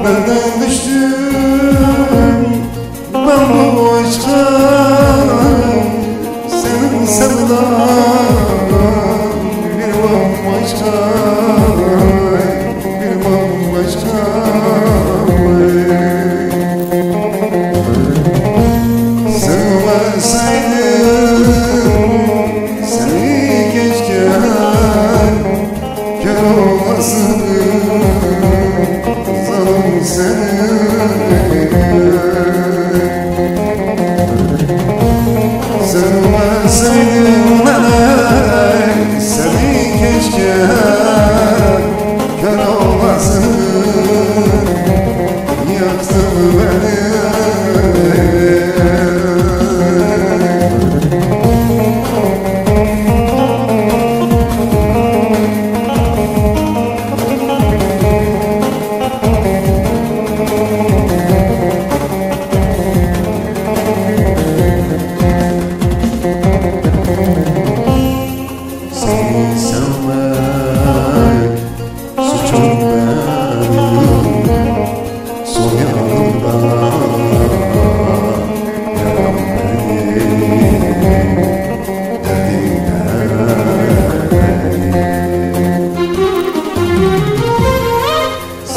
Nereden düştüm ben bu aşka, senin sevdan bir bambaşka, bir bambaşka. Sevmeseydim seni keşke kör olasın seni. Sevmeseydim neler seni keşke kör olasın, yaktın beni.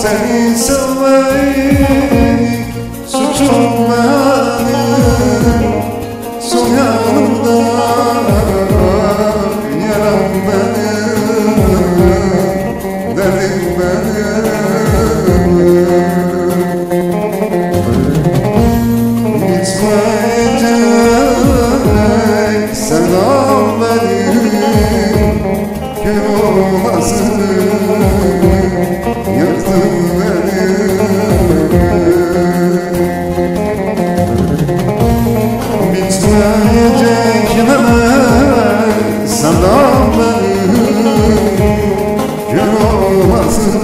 Seni sevmek suçum benim, son yanımda yaram benim, derdim benim. Seni sevmek suçum benim, son yanımda bitmeyecek sevdam benim, kör olasın, yaktın beni. Bitmeyecek sevdam benim, kör olasın,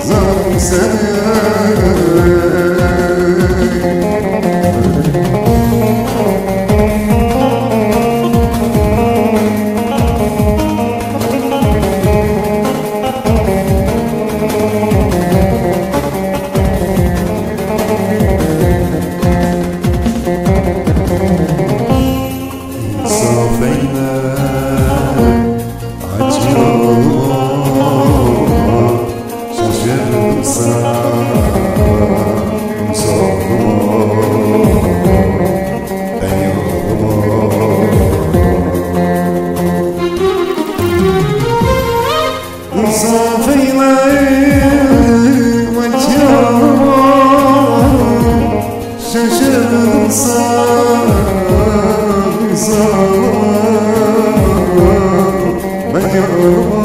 zalim seni. İnsaf eyle, acıma, şaşırdım sana, sorma, ben yoluma. İnsaf eyle, acıma, şaşırdım sana, ben yoluma.